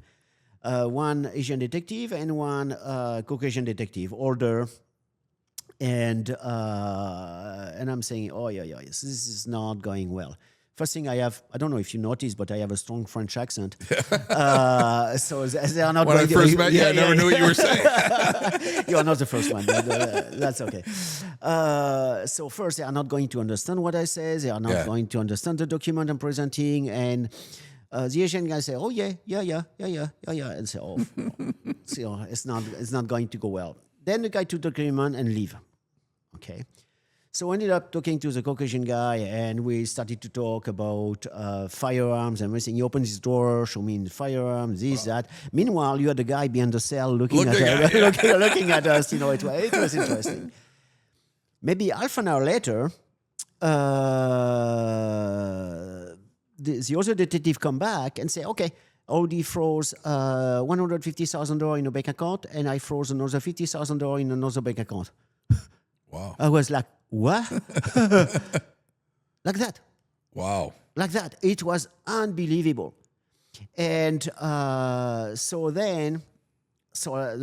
one Asian detective and one Caucasian detective, older. And I'm saying, yes, this is not going well. First thing I don't know if you noticed, but I have a strong French accent. So they are not when going I first met you, I never knew what you were saying. You are not the first one, but that's okay. So first, they are not going to understand what I say. They are not going to understand the document I'm presenting. And the Asian guy say, oh, yeah. And say, oh, it's not going to go well. Then the guy took the document and leave. Okay. So I ended up talking to the Caucasian guy, and we started to talk about firearms and everything. He opened his drawer, showed me the firearms, that. Meanwhile, you had the guy behind the cell looking at us. It was interesting. Maybe half an hour later, the other detective come back and say, okay, already froze $150,000 in a bank account, and I froze another $50,000 in another bank account. Wow. I was like, what? Like that. Wow. Like that. It was unbelievable. And so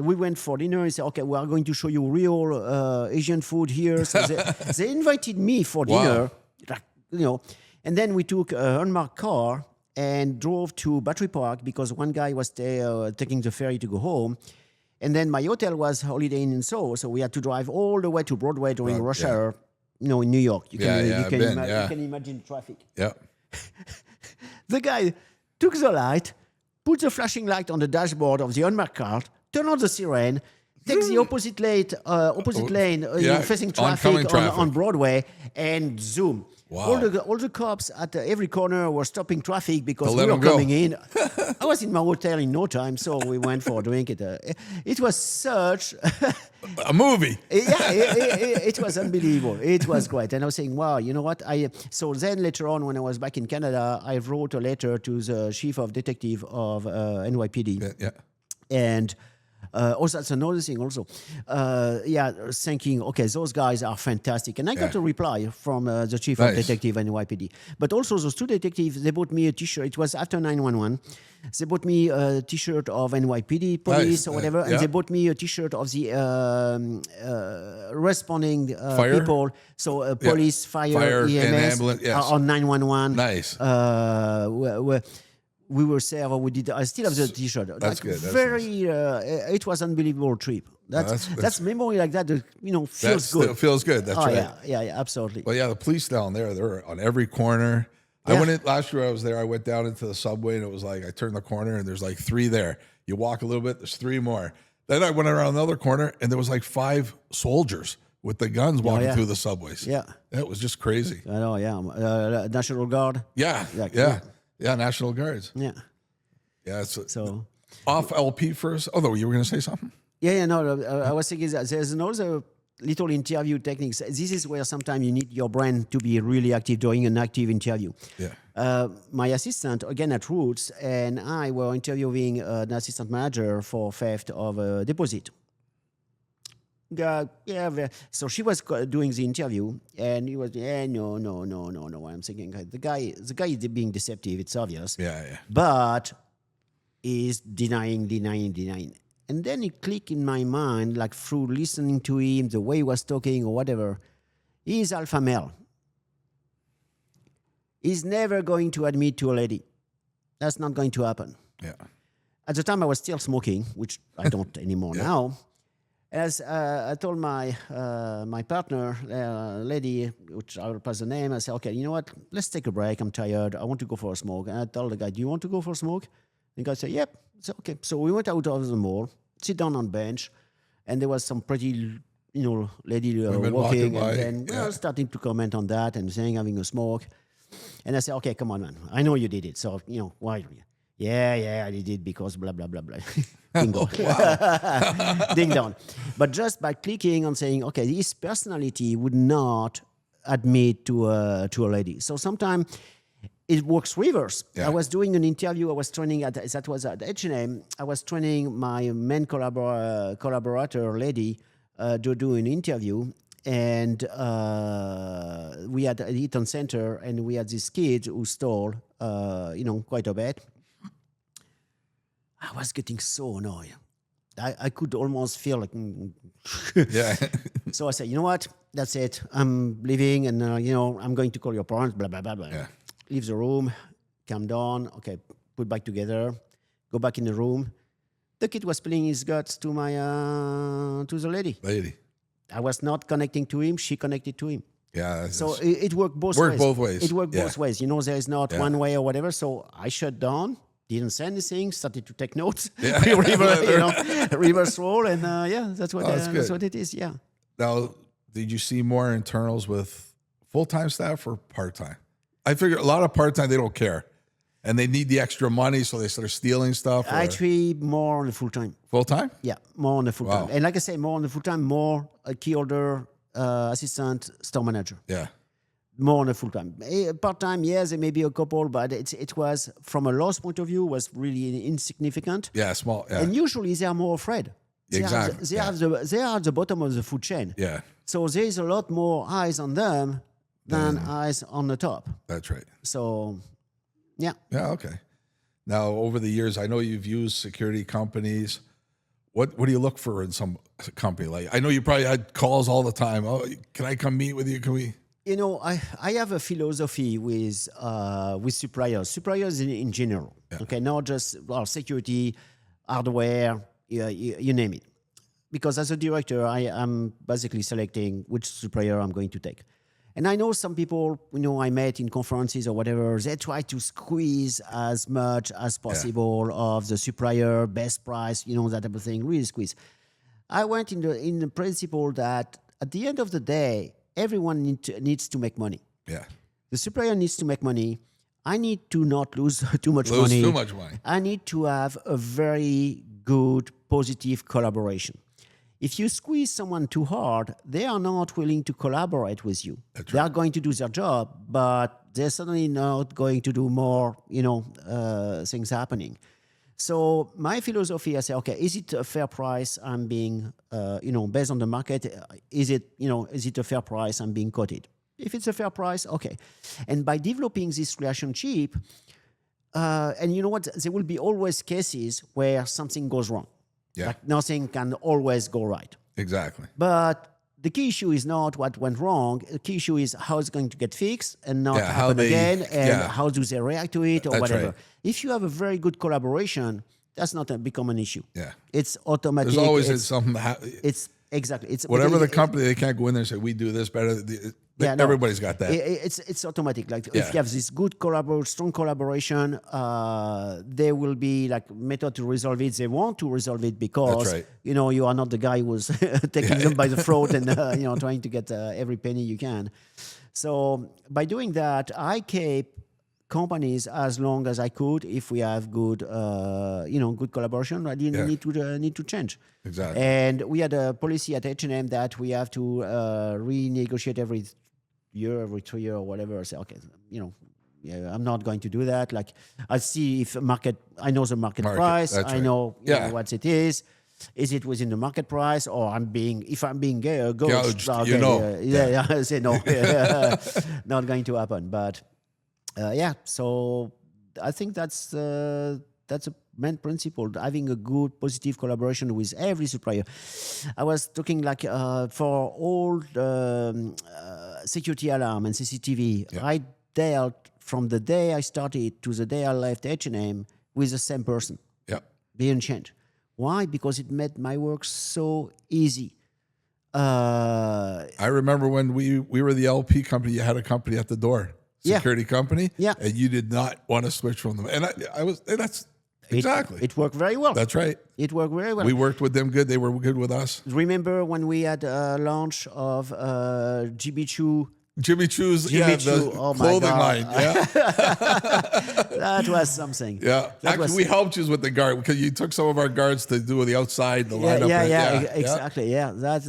we went for dinner. He said, okay, we are going to show you real Asian food here. So they invited me for dinner. And then we took an unmarked car and drove to Battery Park because one guy was taking the ferry to go home. And then my hotel was Holiday Inn in Soho, so we had to drive all the way to Broadway during rush hour, in New York. You can imagine traffic. Yeah. The guy took the light, put the flashing light on the dashboard of the unmarked car, turned on the siren, takes the opposite lane, facing traffic on Broadway, and zoom. Wow. All the cops at every corner were stopping traffic because we were coming in. I was in my hotel in no time, so we went for a drink. It was such a movie. It was unbelievable. It was great. And I was saying, wow, you know what? So then later on, when I was back in Canada, I wrote a letter to the chief of detective of NYPD. Yeah. And also, that's another thing also. Thinking, okay, those guys are fantastic. And I got a reply from the chief of detective NYPD. But also those two detectives, they bought me a T-shirt. It was after 9/11. They bought me a T-shirt of NYPD police or whatever. And they bought me a T-shirt of the responding people. So police, fire, EMS, and ambulance, on 911. Nice. We were there. I still have the T-shirt. That's good. That's very. Nice. It was an unbelievable trip. That's memory like that. Feels good. It feels good. That's right. Yeah, absolutely. Well, the police down there, they're on every corner. I went in last year. I was there. I went down into the subway, and it was like I turned the corner, and there's like 3 there. You walk a little bit, there's 3 more. Then I went around another corner, and there was like 5 soldiers with the guns walking through the subways. Yeah, that was just crazy. I know. Yeah, National Guard. Yeah, National Guards. Yeah. So off LP first. Oh, no, you were going to say something? No. I was thinking that there's another little interview techniques. This is where sometimes you need your brain to be really active during an active interview. Yeah. My assistant, again at Roots, and I were interviewing an assistant manager for theft of a deposit. So she was doing the interview, and he was, no. I'm thinking, the guy is being deceptive. It's obvious. Yeah. But he's denying. And then it clicked in my mind, like through listening to him, the way he was talking or whatever. He's alpha male. He's never going to admit to a lady. That's not going to happen. Yeah. At the time, I was still smoking, which I don't anymore now. As I told my partner, lady, which I will pass the name, I said, okay, you know what? Let's take a break. I'm tired. I want to go for a smoke. And I told the guy, do you want to go for a smoke? The guy said, yep. So okay. So we went out of the mall, sit down on bench, and there was some pretty, lady walking, by, and then starting to comment on that and saying having a smoke. And I said, okay, come on, man. I know you did it. So, why? Yeah, I did it because blah, blah, blah, blah. Bingo. Ding dong. But just by clicking on saying, okay, his personality would not admit to a lady. So sometimes it works reverse. Yeah. I was doing an interview. I was training that was at H&M. I was training my main collaborator lady to do an interview. And we had an Eaton Center, and we had this kid who stole, quite a bit. I was getting so annoyed. I could almost feel like... Yeah. So I said, you know what? That's it. I'm leaving, and, I'm going to call your parents, blah, blah, blah, blah. Yeah. Leave the room, calm down, okay, put back together, go back in the room. The kid was spilling his guts to to the lady. I was not connecting to him. She connected to him. Yeah. So it worked both ways. It worked both ways. There is not one way or whatever. So I shut down, didn't say anything, started to take notes, reverse roll, and that's what it is. Yeah. Now, did you see more internals with full-time staff or part-time? I figure a lot of part-time, they don't care. And they need the extra money, so they start stealing stuff. Actually, more on the full-time. Full-time? Yeah, more on the full-time. And like I say, more on the full-time, more a key holder, assistant, store manager. Yeah. More on the full-time. Part-time, yes, there may be a couple, but it was, from a loss point of view, was really insignificant. Yeah, small. Yeah. And usually they are more afraid. Exactly. They are at the bottom of the food chain. Yeah. So there is a lot more eyes on them than eyes on the top. That's right. So, yeah. Yeah, okay. Now, over the years, I know you've used security companies. What do you look for in some company? Like, I know you probably had calls all the time. Oh, can I come meet with you? Can we? I have a philosophy with suppliers in general. Yeah. Okay, not just security, hardware, you name it. Because as a director, I am basically selecting which supplier I'm going to take. And I know some people, I met in conferences or whatever, they try to squeeze as much as possible of the supplier, best price, that type of thing, really squeeze. I went in the principle that at the end of the day, everyone needs to make money. Yeah. The supplier needs to make money. I need to not lose too much money. I need to have a very good, positive collaboration. If you squeeze someone too hard, they are not willing to collaborate with you. They are going to do their job, but they're certainly not going to do more, things happening. So my philosophy, I say, okay, is it a fair price I'm being, based on the market? Is it a fair price I'm being quoted? If it's a fair price, okay. And by developing this relationship, and you know what, there will be always cases where something goes wrong. Yeah. Like nothing can always go right. Exactly. But the key issue is not what went wrong. The key issue is how it's going to get fixed and not happen again, and how do they react to it or whatever. Right. If you have a very good collaboration, that's not become an issue. Yeah. It's automatic. There's always something. It's exactly. It's whatever the company, they can't go in there and say, we do this better. Everybody's got that. It's automatic. Like if you have this good strong collaboration, there will be like method to resolve it. They want to resolve it because you are not the guy who's taking them by the throat and trying to get every penny you can. So by doing that, I kept companies as long as I could. If we have good good collaboration, I didn't need to change. Exactly. And we had a policy at H&M that we have to renegotiate every year, every 2 years or whatever. Say, okay, Yeah, I'm not going to do that. Like, I see if I know the market price. That's I right. know, you know what it is. Is it within the market price, or if I'm being gouged? Gouged, you know. I say no, not going to happen. But so I think that's a main principle, having a good, positive collaboration with every supplier. I was talking like for all security alarm and CCTV, I dealt from the day I started to the day I left H&M with the same person. Yeah. Didn't change. Why? Because it made my work so easy. I remember when we were the LP company, you had a company at the door, security company, and you did not want to switch from them. And that's exactly. It worked very well. That's right. It worked very well. We worked with them good. They were good with us. Remember when we had a launch of GB Choo? Jimmy Choo's, Choo, the oh my clothing God. line. Yeah. That was something. Yeah. Actually, we helped you with the guard because you took some of our guards to do the outside, the lineup. Exactly. Yeah, that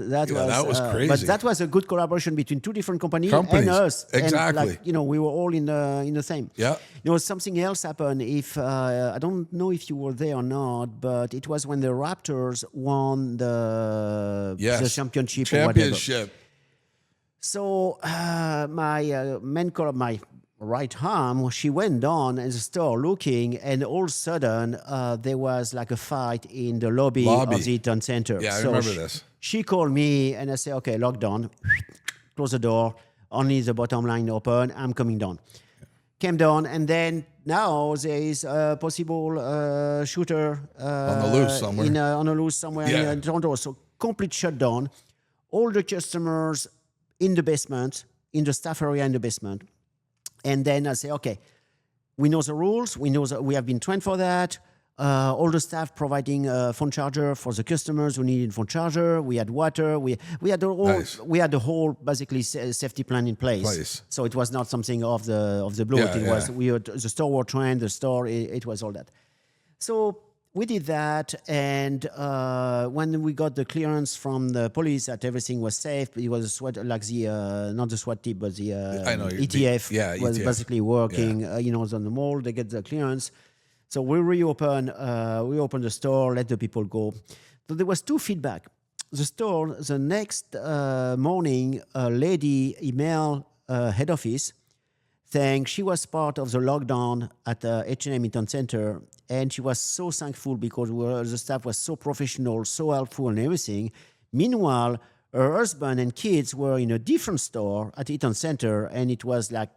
was crazy. But that was a good collaboration between two different companies and us. Exactly. And we were all in the same. Yeah. Something else happened. If I don't know if you were there or not, but it was when the Raptors won the championship. Or whatever. So my my right arm, she went down in the store looking, and all of a sudden there was like a fight in the lobby of the Eaton Center. Yeah, I remember this. She called me, and I said, okay, lockdown, close the door, only the bottom line open, I'm coming down. Came down, and then now there is a possible shooter on the loose somewhere. In Toronto. So complete shutdown. All the customers in the basement, in the staff area in the basement. And then I say, okay, we know the rules. We know that we have been trained for that. All the staff providing a phone charger for the customers who needed phone charger. We had water. We had the whole basically safety plan in place. So it was not something off the blue. Was the store were trained. The store it was all that. So we did that, and when we got the clearance from the police that everything was safe, it was not the SWAT team, but the ETF was basically working. On the mall, they get the clearance. So we opened the store, let the people go. So there was two feedback. The store, the next morning, a lady emailed head office saying she was part of the lockdown at H&M Eaton Center, and she was so thankful because the staff was so professional, so helpful and everything. Meanwhile, her husband and kids were in a different store at Eaton Center, and it was like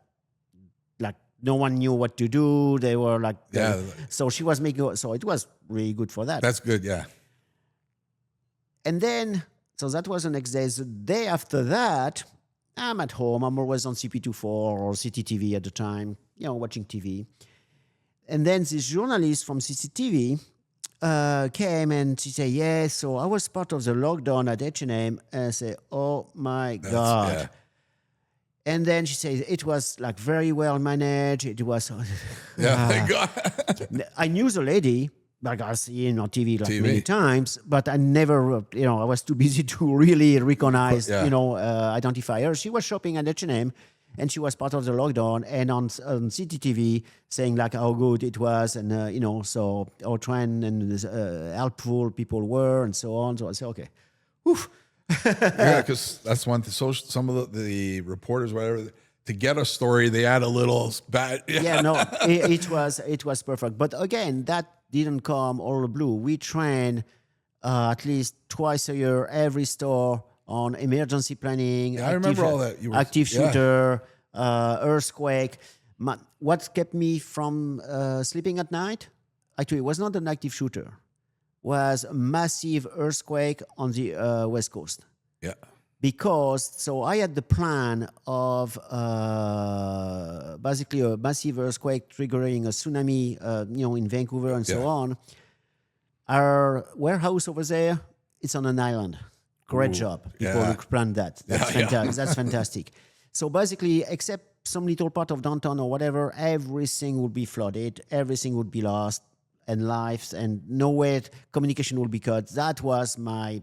no one knew what to do. They were like, so she was so it was really good for that. That's good, yeah. And then, so that was the next day. The day after that, I'm at home. I'm always on CP24 or CCTV at the time, watching TV. And then this journalist from CCTV came and she said, yes, so I was part of the lockdown at H&M. And I said, oh my God. Yeah. And then she said, it was like very well managed. It was, thank God. I knew the lady, like I see on TV many times, but I never, I was too busy to really recognize, identify her. She was shopping at H&M, and she was part of the lockdown, and on CCTV saying like how good it was, and so how trained and helpful people were, and so on. So I said, okay, oof. Yeah, because that's one thing. So some of the reporters, whatever, to get a story, they add a little bad. It was perfect. But again, that didn't come all the blue. We train at least twice a year, every store on emergency planning. Yeah, I remember all that. Active shooter, earthquake. What kept me from sleeping at night? Actually, it was not an active shooter. Was a massive earthquake on the West Coast. Yeah. Because, I had the plan of basically a massive earthquake triggering a tsunami, in Vancouver and so on. Our warehouse over there, it's on an island. Great job. People who planned that. That's fantastic. That's fantastic. So basically, except some little part of downtown or whatever, everything would be flooded. Everything would be lost. And lives, and no way communication will be cut. That was my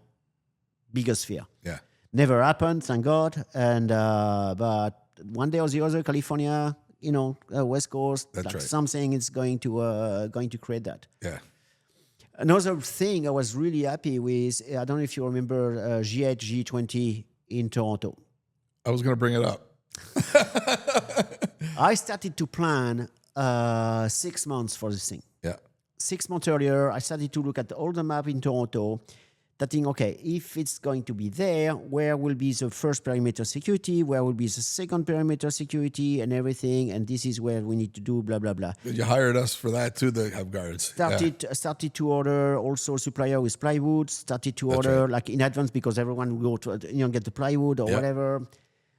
biggest fear. Yeah. Never happened, thank God. And but one day or the other, California, West Coast. That's like right. Something is going to create that. Yeah. Another thing I was really happy with, I don't know if you remember GHG20 in Toronto. I was going to bring it up. I started to plan 6 months for this thing. Yeah. 6 months earlier, I started to look at all the map in Toronto, thinking, okay, if it's going to be there, where will be the first perimeter security, where will be the second perimeter security and everything, and this is where we need to do blah, blah, blah. You hired us for that too, to have guards. Started to order also supplier with plywood, started to order like in advance because everyone will go to get the plywood or whatever.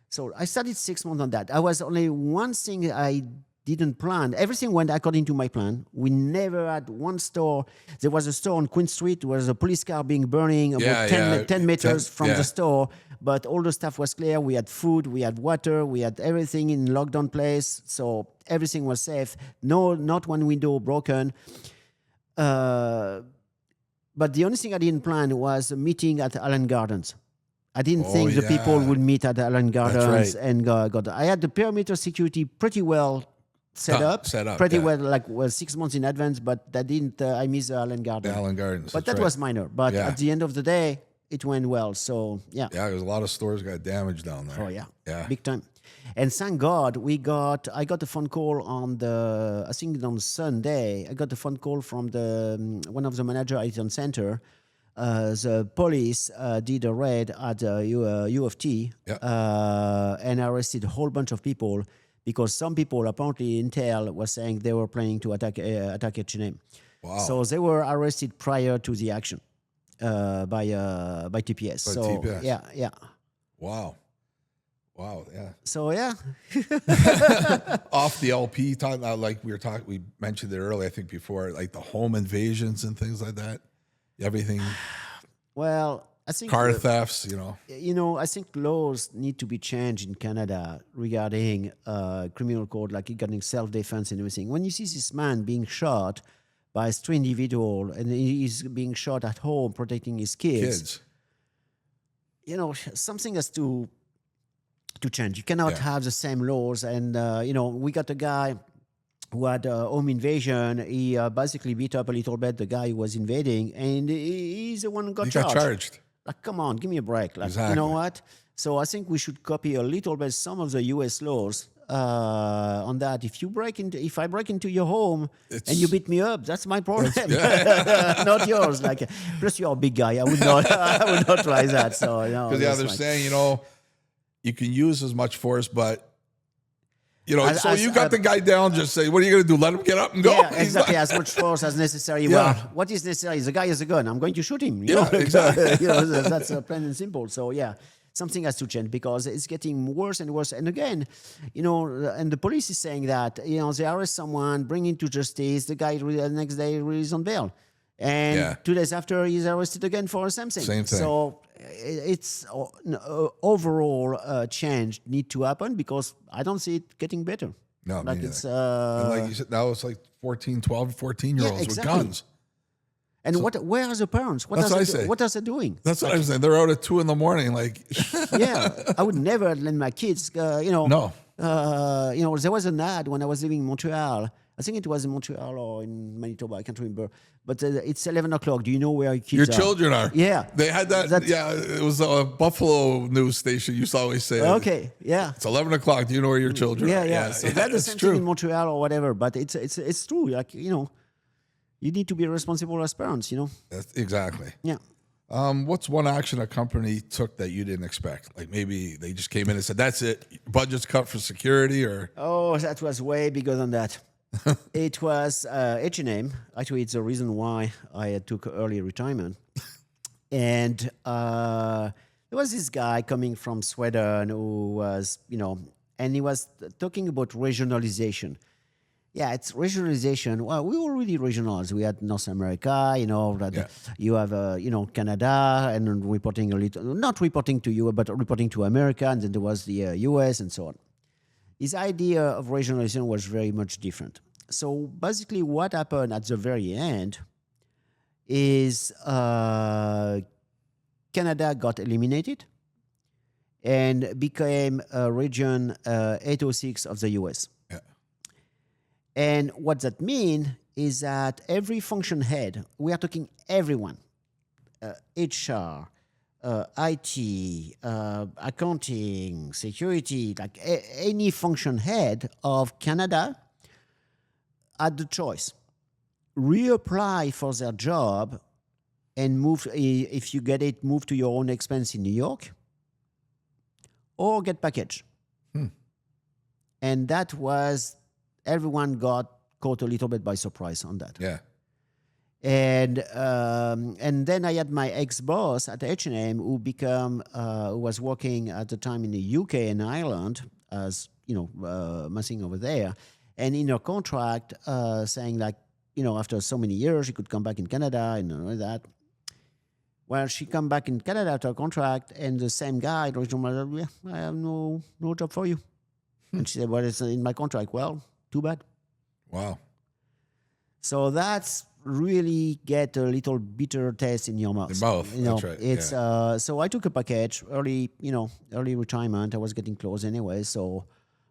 So I started 6 months on that. I was only one thing I didn't plan. Everything went according to my plan. We never had one store. There was a store on Queen Street. There was a police car being burning about 10 meters from the store. But all the stuff was clear. We had food, we had water, we had everything in lockdown place. So everything was safe. No, not one window broken. But the only thing I didn't plan was a meeting at Allen Gardens. I didn't think the people would meet at Allen Gardens and got. I had the perimeter security pretty well set up pretty well, like 6 months in advance. But that didn't. I missed Allen Gardens. Allen Gardens, but that was minor. But at the end of the day, it went well. So yeah, there's a lot of stores got damaged down there. Oh yeah, big time. And thank God I got a phone call I think on Sunday. I got a phone call from one of the manager at Eaton Center. The police did a raid at U of T and arrested a whole bunch of people because some people, apparently Intel, was saying they were planning to attack H&M. Wow. So they were arrested prior to the action by TPS. TPS. Yeah. Wow, yeah. So yeah. Off the LP time, like we mentioned it earlier, I think before, like the home invasions and things like that. Everything. Well, I think car thefts, I think laws need to be changed in Canada regarding criminal code, like regarding self-defense and everything. When you see this man being shot by a stray individual and he's being shot at home protecting his kids. Something has to change. You cannot have the same laws. And we got a guy who had a home invasion. He basically beat up a little bit the guy who was invading, and he's the one who got charged. Like, come on, give me a break. Like, exactly. You know what? So I think we should copy a little bit some of the U.S. laws on that. If I break into your home and you beat me up, that's my problem, not yours. Like, plus you're a big guy. I would not try that. So because they're saying you can use as much force, but. You got the guy down, just say, what are you going to do? Let him get up and go? Yeah, exactly. As much force as necessary. Well, what is necessary? The guy has a gun. I'm going to shoot him. Exactly. That's plain and simple. So, something has to change because it's getting worse and worse. And again, and the police is saying that, they arrest someone, bring him to justice. The guy the next day released on bail. And 2 days after, he's arrested again for the same thing. Same thing. So it's overall change need to happen because I don't see it getting better. No, like it's and like you said, now it's like 14-years with guns. And where are the parents? What are they doing? That's what I'm saying. They're out at 2 a.m. Like, I would never let my kids. No. There was an ad when I was living in Montreal. I think it was in Montreal or in Manitoba. I can't remember. But it's 11 o'clock. Do you know where your children are? Yeah. They had that. It was a Buffalo news station. You used to always say. Okay. Yeah. It's 11 o'clock. Do you know where your children are? Yeah. So that's the same thing in Montreal or whatever. But it's true. Like, you need to be responsible as parents, That's exactly. Yeah. What's one action a company took that you didn't expect? Like maybe they just came in and said, that's it. Budget's cut for security or. Oh, that was way bigger than that. It was H&M. Actually, it's the reason why I took early retirement. And there was this guy coming from Sweden who was, and he was talking about regionalization. Yeah, it's regionalization. Well, we already regionalized. We had North America, you have, Canada, and then reporting a little, not reporting to you, but reporting to America, and then there was the US and so on. His idea of regionalization was very much different. So basically what happened at the very end is Canada got eliminated and became region 806 of the US. Yeah. And what that means is that every function head, we are talking everyone, HR, IT, accounting, security, like any function head of Canada had the choice. Reapply for their job and move, if you get it, move to your own expense in New York, or get package. And that was, everyone got caught a little bit by surprise on that. Yeah. And then I had my ex-boss at H&M who was working at the time in the UK and Ireland as, messing over there. And in her contract, saying like, after so many years, she could come back in Canada and all that. Well, she come back in Canada after her contract, and the same guy, I have no job for you. And she said, well, it's in my contract. Well, too bad. Wow. So that's really get a little bitter taste in your mouth. That's right. It's so I took a package early retirement. I was getting close anyway. So,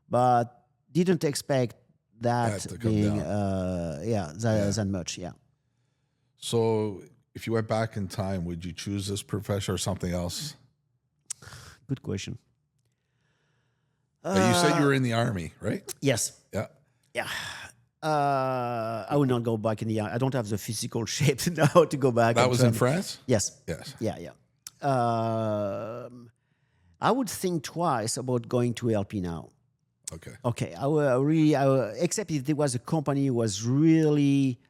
but didn't expect that being that much. Yeah. So, if you went back in time, would you choose this profession or something else? Good question. You said you were in the Army, right? Yes. Yeah. Yeah. I would not go back in the Army. I don't have the physical shape now to go back. That was in France? Yes. Yes. Yeah. I would think twice about going to LP now. Okay. Except if there was a company who was really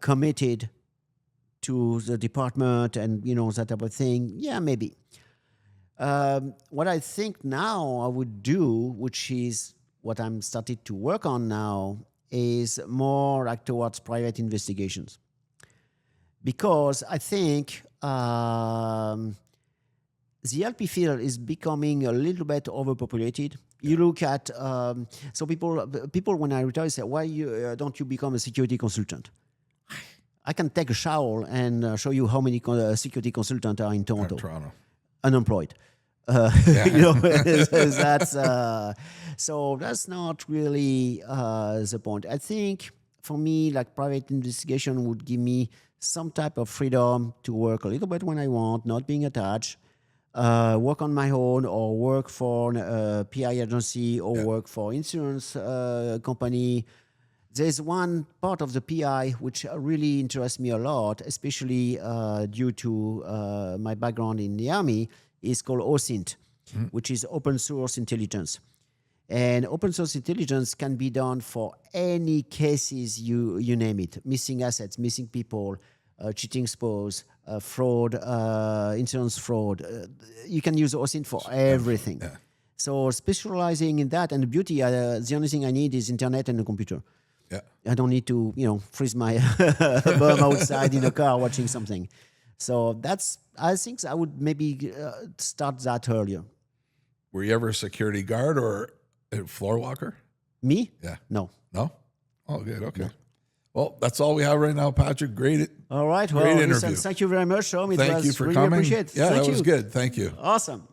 committed to the department and, that type of thing. Yeah, maybe. What I think now I would do, which is what I'm started to work on now, is more like towards private investigations. Because I think the LP field is becoming a little bit overpopulated. You look at, so people when I retire say, why don't you become a security consultant? I can take a shower and show you how many security consultants are in Toronto. Unemployed. That's so that's not really the point. I think for me, like private investigation would give me some type of freedom to work a little bit when I want, not being attached, work on my own, or work for a PI agency, or work for insurance company. There's one part of the PI which really interests me a lot, especially due to my background in the Army, is called OSINT, which is open source intelligence. And open source intelligence can be done for any cases you name it: missing assets, missing people, cheating spouse, fraud, insurance fraud. You can use OSINT for everything. Yeah. So specializing in that, and the beauty, the only thing I need is internet and a computer. Yeah. I don't need to, freeze my bum outside in a car watching something. So I think I would maybe start that earlier. Were you ever a security guard or a floor walker? Me? Yeah. No. No? Oh, good. Okay. No. Well, that's all we have right now, Patrick. Great. All right. Well, great interview. Listen, thank you very much, Sean. Thank you for really coming. Appreciate it. Yeah, thank that was good. Thank you. Awesome.